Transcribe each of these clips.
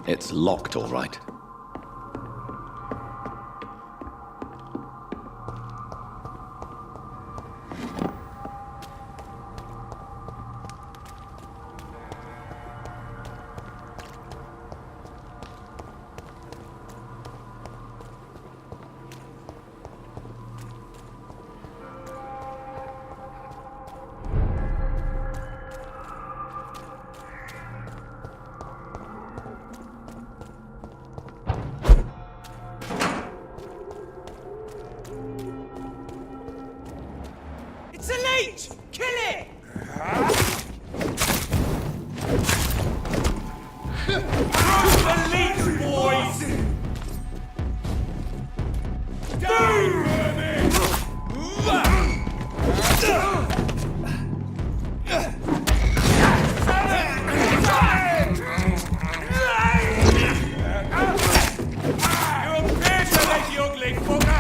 It's locked, all right. It's a leech! Kill it! The leech, boys! Down, vermin! You appear to like the ugly fucker!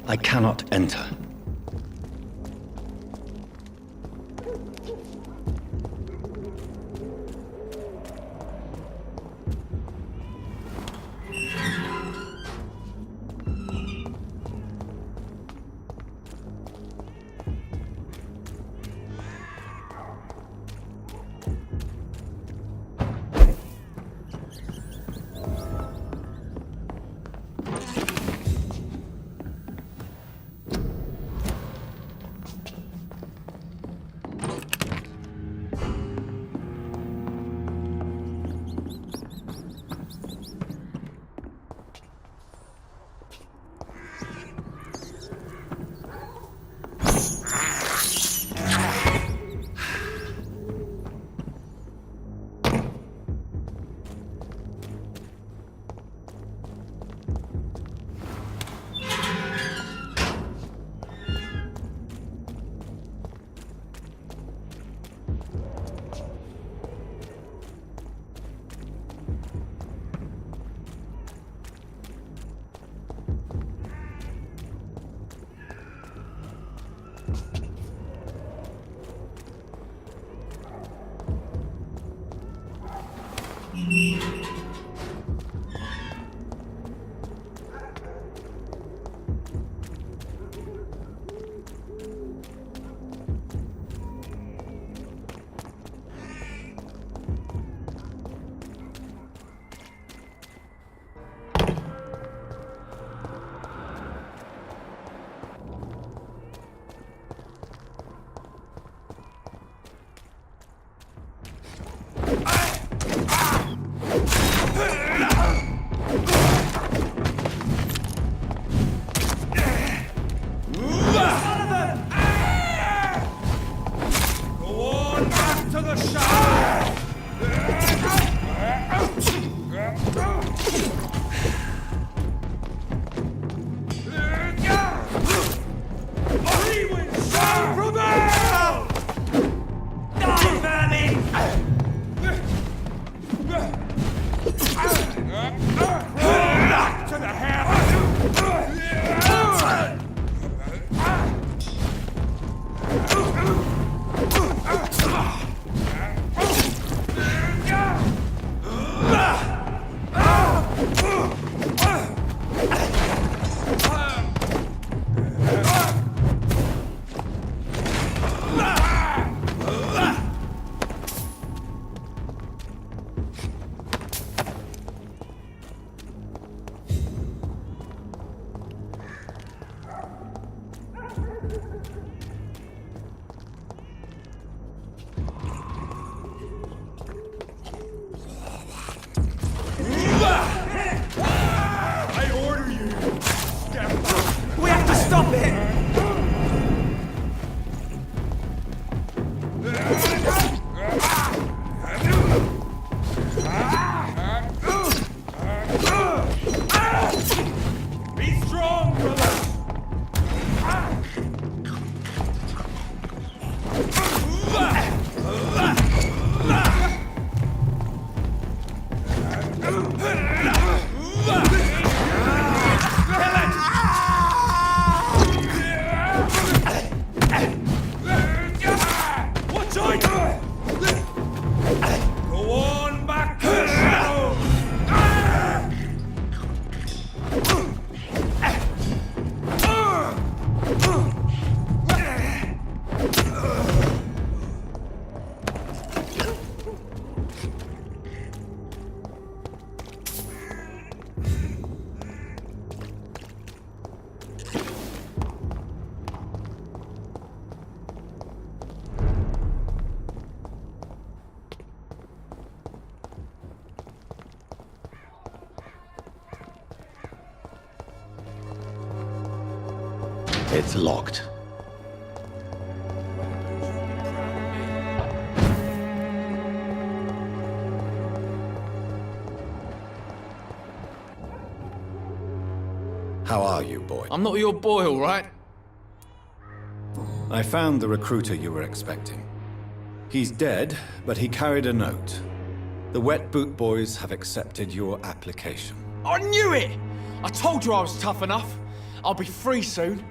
I cannot enter. It's locked. How are you, boy? I'm not your boy, all right? I found the recruiter you were expecting. He's dead, but he carried a note. The Wet Boot Boys have accepted your application. I knew it! I told you I was tough enough. I'll be free soon.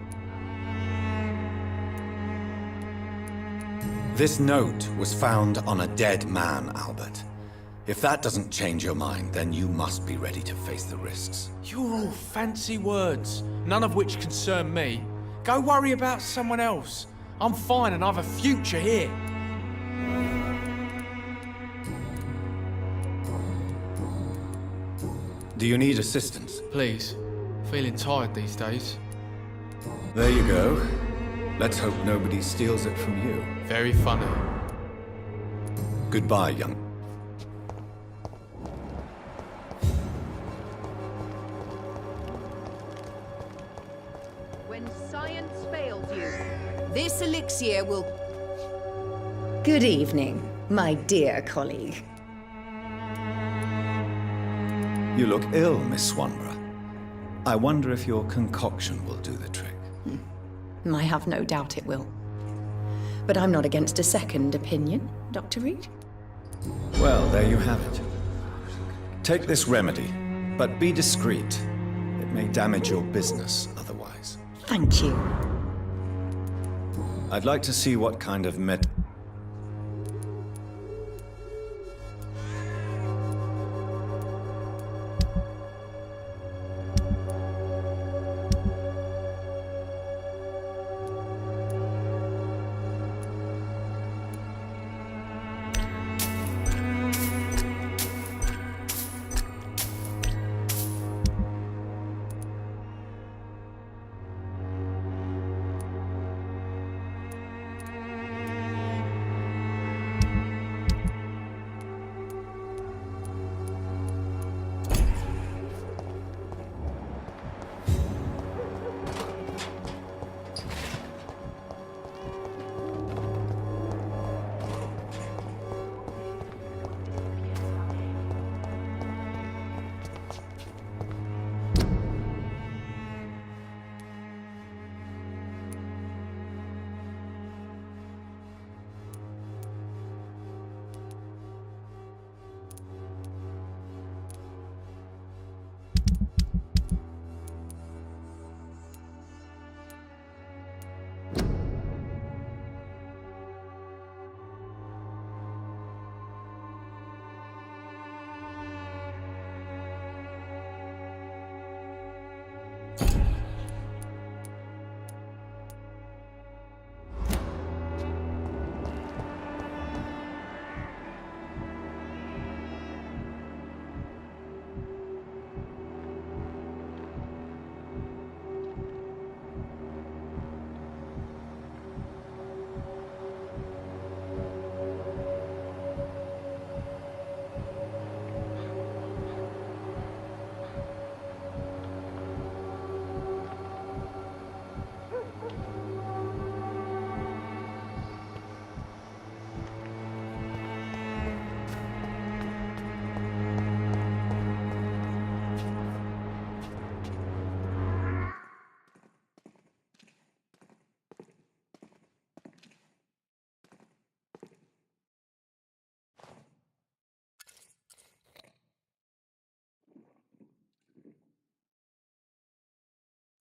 This note was found on a dead man, Albert. If that doesn't change your mind, then you must be ready to face the risks. You're all fancy words, none of which concern me. Go worry about someone else. I'm fine and I have a future here. Do you need assistance? Please. Feeling tired these days. There you go. Let's hope nobody steals it from you. Very funny. Goodbye, young. When science fails you, this elixir will... Good evening, my dear colleague. You look ill, Miss Swanborough. I wonder if your concoction will do the trick. I have no doubt it will. But I'm not against a second opinion, Dr. Reed. Well, there you have it. Take this remedy, but be discreet. It may damage your business otherwise. Thank you. I'd like to see what kind of med...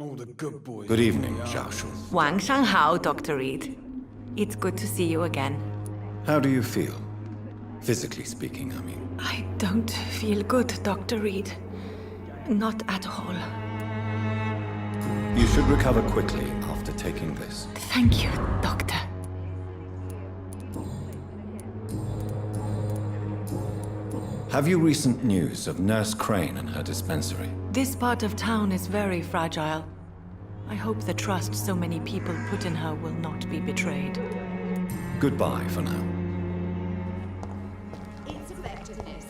All the good boys. Good evening, Xiaoshu. 晚上好, Dr. Reed. It's good to see you again. How do you feel? Physically speaking, I mean. I don't feel good, Dr. Reed. Not at all. You should recover quickly after taking this. Thank you, Doctor. Have you recent news of Nurse Crane and her dispensary? This part of town is very fragile. I hope the trust so many people put in her will not be betrayed. Goodbye for now. Its effectiveness.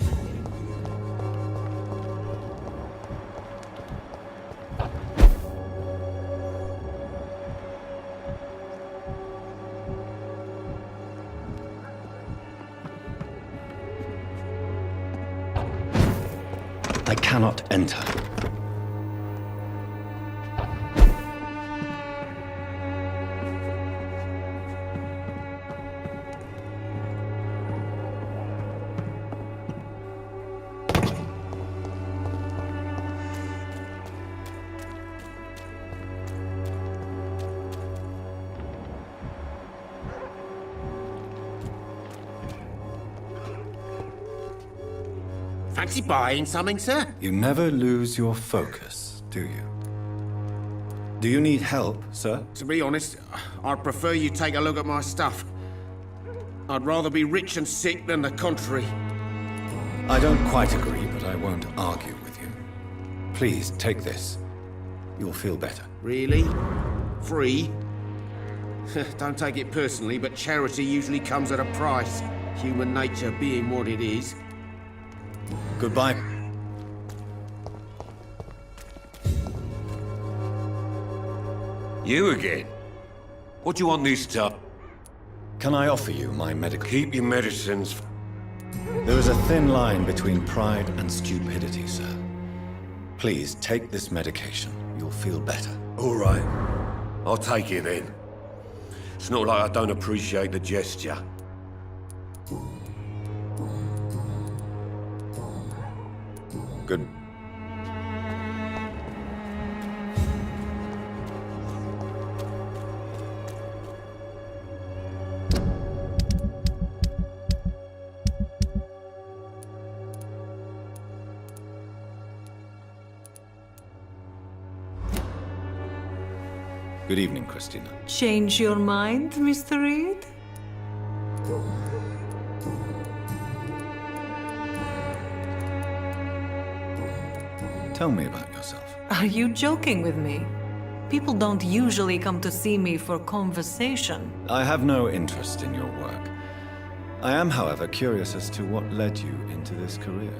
but I cannot enter. Fancy buying something, sir? You never lose your focus, do you? Do you need help, sir? To be honest, I'd prefer you take a look at my stuff. I'd rather be rich and sick than the contrary. I don't quite agree, but I won't argue with you. Please, take this. You'll feel better. Really? Free? Don't take it personally, but charity usually comes at a price. Human nature being what it is. Goodbye. You again? What do you want this time? Can I offer you my medical... Keep your medicines. There is a thin line between pride and stupidity, sir. Please, take this medication. You'll feel better. All right. I'll take it then. It's not like I don't appreciate the gesture. Good. Good evening, Christina. Change your mind, Mr. Reed? Tell me about yourself. Are you joking with me? People don't usually come to see me for conversation. I have no interest in your work. I am, however, curious as to what led you into this career.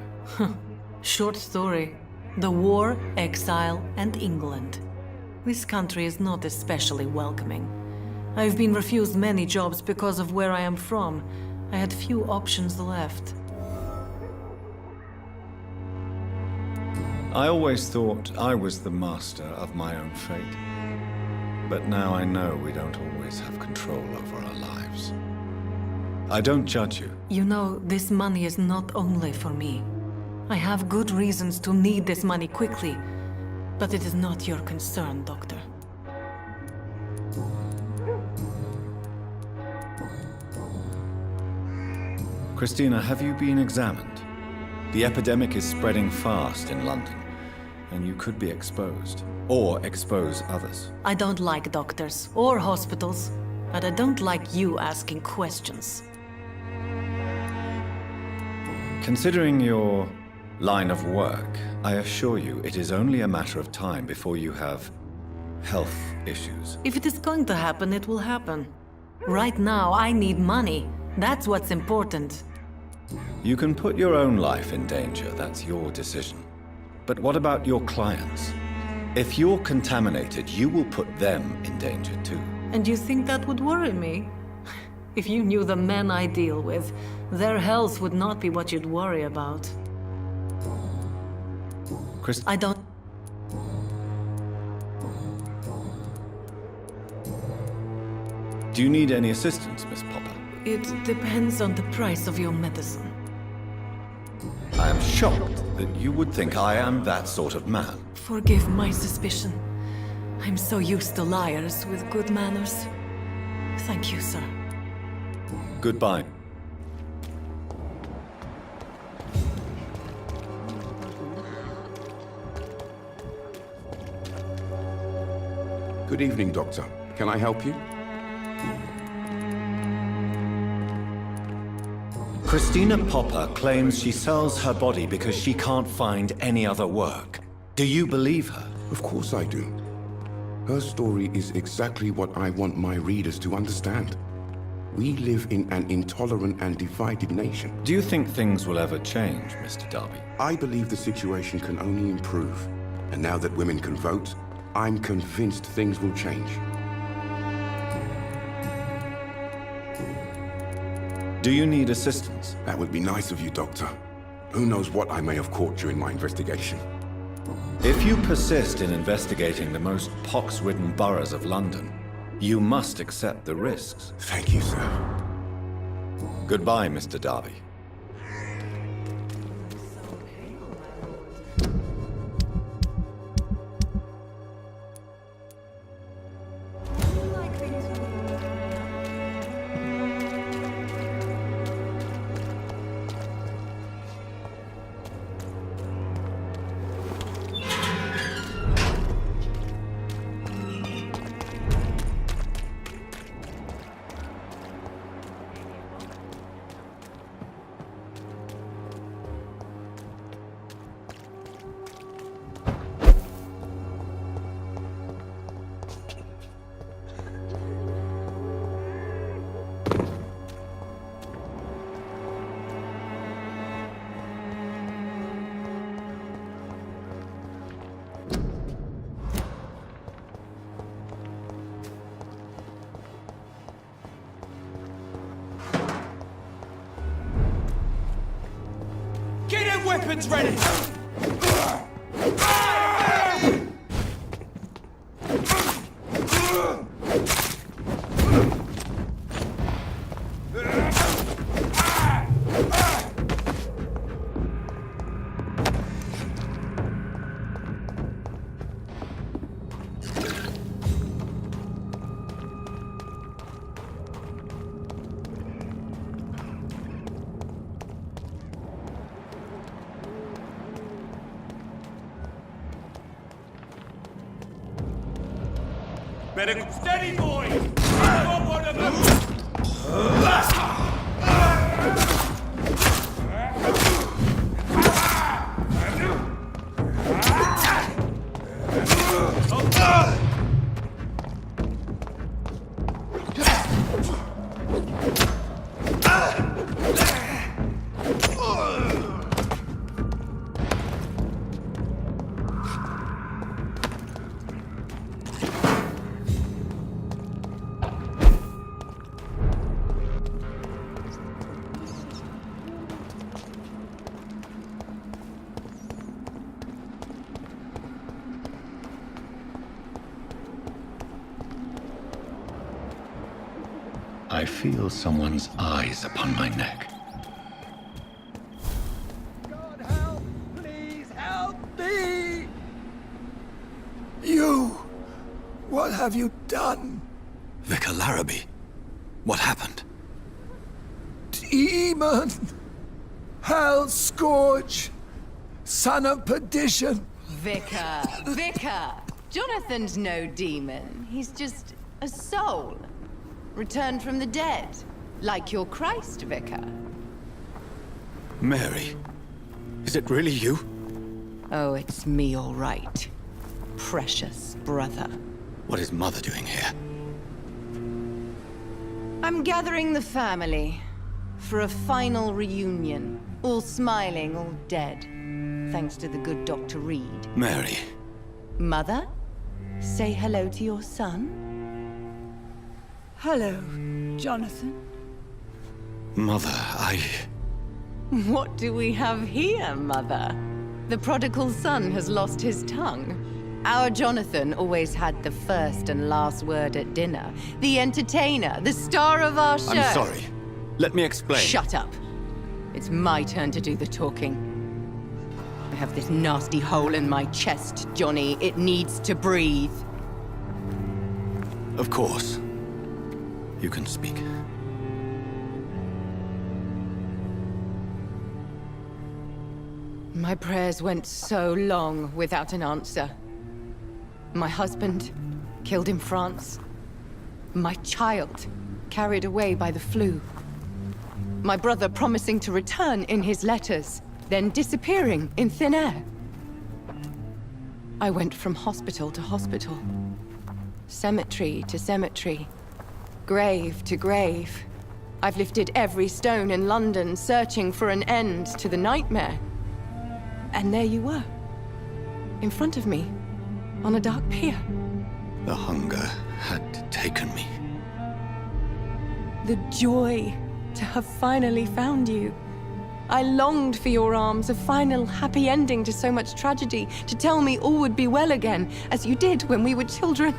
Short story. The war, exile, and England. This country is not especially welcoming. I've been refused many jobs because of where I am from. I had few options left. I always thought I was the master of my own fate. But now I know we don't always have control over our lives. I don't judge you. You know, this money is not only for me. I have good reasons to need this money quickly, but it is not your concern, Doctor. Christina, have you been examined? The epidemic is spreading fast in London, and you could be exposed, or expose others. I don't like doctors or hospitals, but I don't like you asking questions. Considering your line of work, I assure you it is only a matter of time before you have health issues. If it is going to happen, it will happen. Right now, I need money. That's what's important. You can put your own life in danger, that's your decision. But what about your clients? If you're contaminated, you will put them in danger too. And you think that would worry me? If you knew the men I deal with, their health would not be what you'd worry about. I don't... Do you need any assistance, Miss Popper? It depends on the price of your medicine. I am shocked that you would think I am that sort of man. Forgive my suspicion. I'm so used to liars with good manners. Thank you, sir. Goodbye. Good evening, Doctor. Can I help you? Christina Popper claims she sells her body because she can't find any other work. Do you believe her? Of course I do. Her story is exactly what I want my readers to understand. We live in an intolerant and divided nation. Do you think things will ever change, Mr. Darby? I believe the situation can only improve. And now that women can vote, I'm convinced things will change. Do you need assistance? That would be nice of you, Doctor. Who knows what I may have caught during my investigation? If you persist in investigating the most pox-ridden boroughs of London, you must accept the risks. Thank you, sir. Goodbye, Mr. Darby. Get them weapons ready! Better steady, boys! I got one of them! I feel someone's eyes upon my neck. God help! Please help me! You! What have you done? Vicar Larrabee, what happened? Demon! Hell Scourge! Son of perdition! Vicar! Vicar! Jonathan's no demon. He's just a soul. Returned from the dead. Like your Christ, Vicar. Mary, is it really you? Oh, it's me, all right. Precious brother. What is Mother doing here? I'm gathering the family for a final reunion. All smiling, all dead. Thanks to the good Dr. Reed. Mary. Mother, say hello to your son. Hello, Jonathan. Mother, What do we have here, Mother? The prodigal son has lost his tongue. Our Jonathan always had the first and last word at dinner. The entertainer, the star of our show. I'm sorry. Let me explain. Shut up. It's my turn to do the talking. I have this nasty hole in my chest, Johnny. It needs to breathe. Of course. You can speak. My prayers went so long without an answer. My husband, killed in France. My child, carried away by the flu. My brother promising to return in his letters, then disappearing in thin air. I went from hospital to hospital. Cemetery to cemetery. Grave to grave. I've lifted every stone in London, searching for an end to the nightmare. And there you were. In front of me. On a dark pier. The hunger had taken me. The joy to have finally found you. I longed for your arms, a final happy ending to so much tragedy, to tell me all would be well again, as you did when we were children.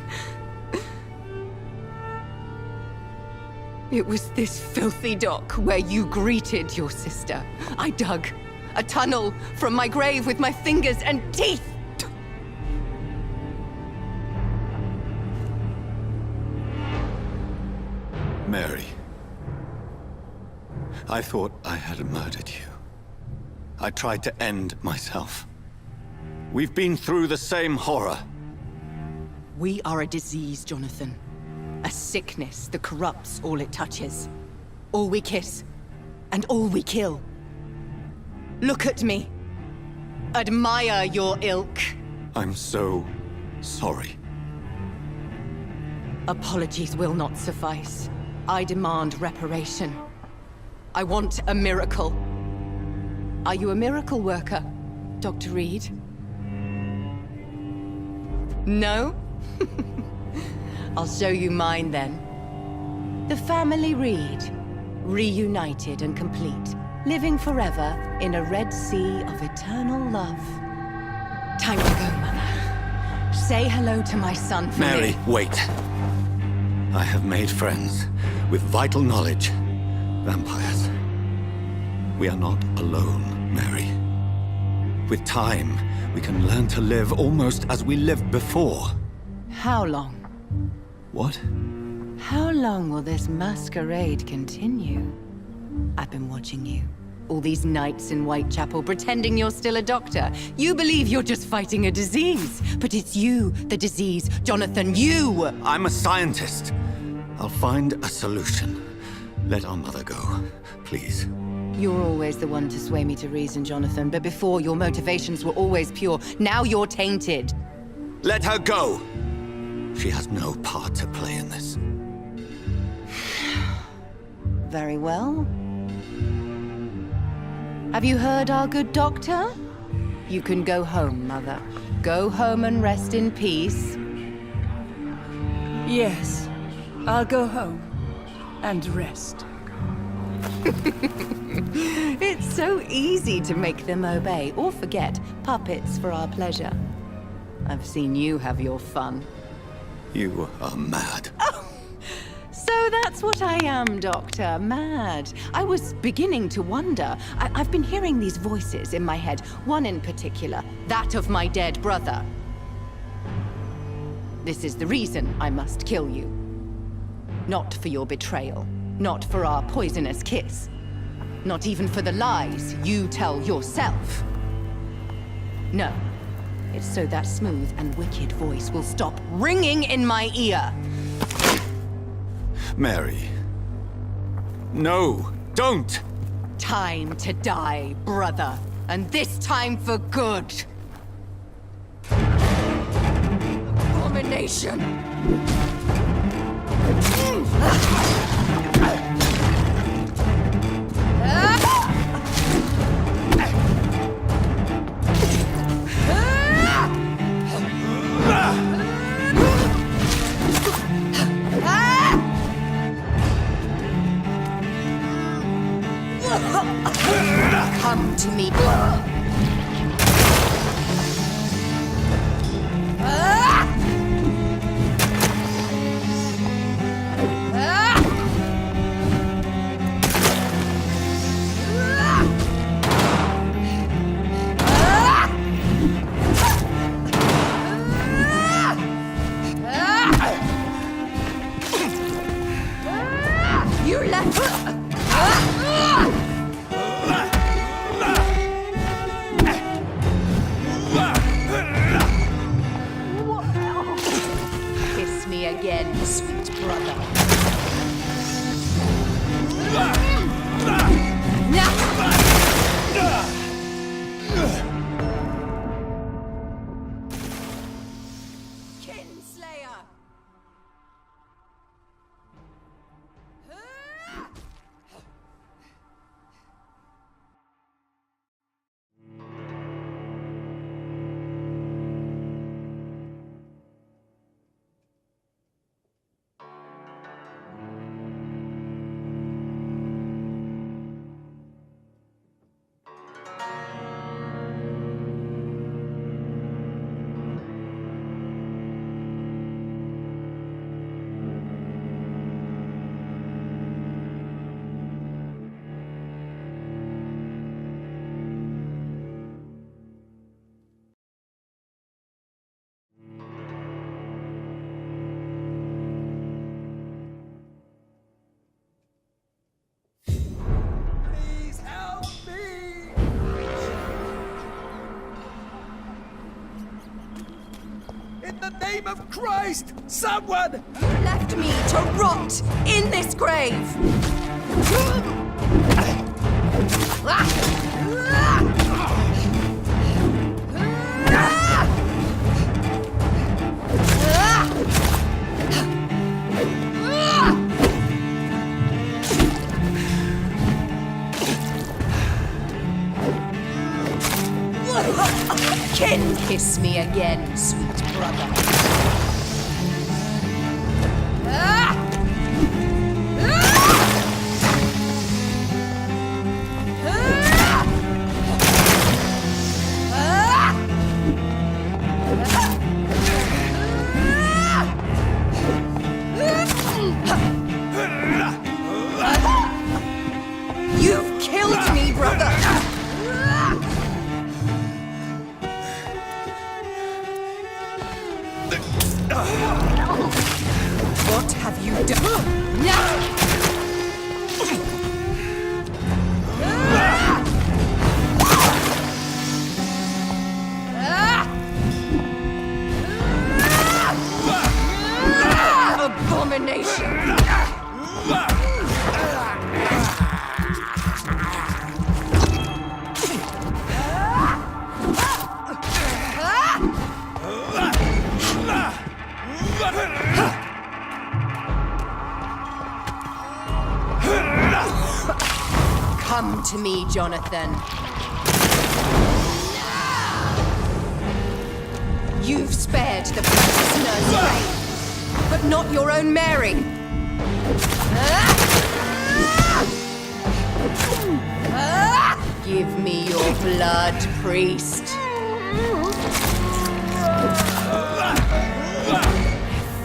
It was this filthy dock where you greeted your sister. I dug a tunnel from my grave with my fingers and teeth. Mary, I thought I had murdered you. I tried to end myself. We've been through the same horror. We are a disease, Jonathan. A sickness that corrupts all it touches. All we kiss, and all we kill. Look at me. Admire your ilk. I'm so sorry. Apologies will not suffice. I demand reparation. I want a miracle. Are you a miracle worker, Dr. Reed? No? I'll show you mine then. The family Reed, reunited and complete, living forever in a red sea of eternal love. Time to go, Mother. Say hello to my son for Mary, me. wait. I have made friends with vital knowledge. Vampires. We are not alone, Mary. With time, we can learn to live almost as we lived before. How long? What? How long will this masquerade continue? I've been watching you. All these nights in Whitechapel, pretending you're still a doctor. You believe you're just fighting a disease. But it's you, the disease. Jonathan, you! I'm a scientist. I'll find a solution. Let our mother go, please. You're always the one to sway me to reason, Jonathan. But before, your motivations were always pure. Now you're tainted. Let her go! She has no part to play in this. Very well. Have you heard our good doctor? You can go home, Mother. Go home and rest in peace. Yes, I'll go home and rest. It's so easy to make them obey or forget. Puppets for our pleasure. I've seen you have your fun. You are mad. So that's what I am, Doctor. Mad. I was beginning to wonder. I've been hearing these voices in my head. One in particular, that of my dead brother. This is the reason I must kill you. Not for your betrayal. Not for our poisonous kiss. Not even for the lies you tell yourself. No. It's so that smooth and wicked voice will stop ringing in my ear. Mary. No, don't! Time to die, brother. And this time for good. Abomination! Come to me. You left. the name of Christ! Someone! You left me to rot in this grave! Kiss me again, sweet brother. You've killed me, brother! What have you done? Now! Abomination! Come to me, Jonathan. You've spared the precious nurse Ray, but not your own Mary. Give me your blood, priest.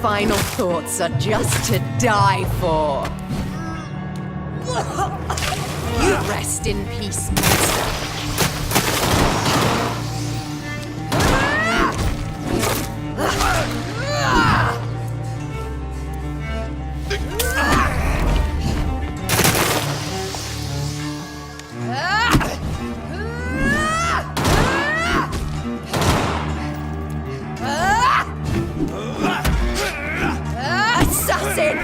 Final thoughts are just to die for. You rest in peace, master. Assassin!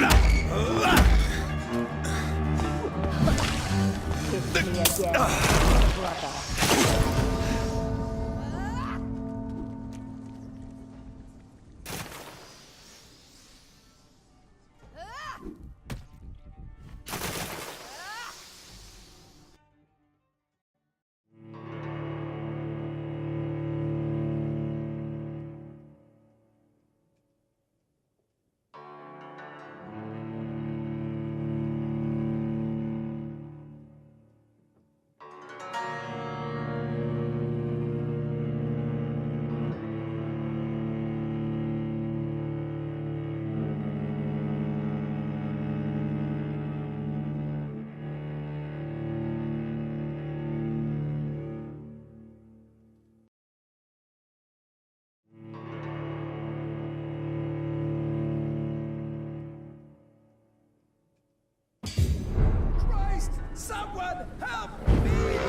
Someone help me!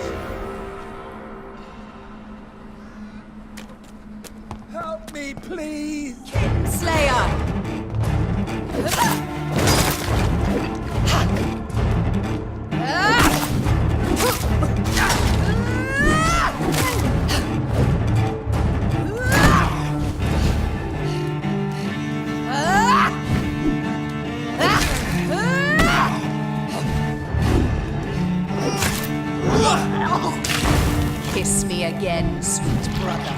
Help me, please! Slayer! Kiss me again, sweet brother.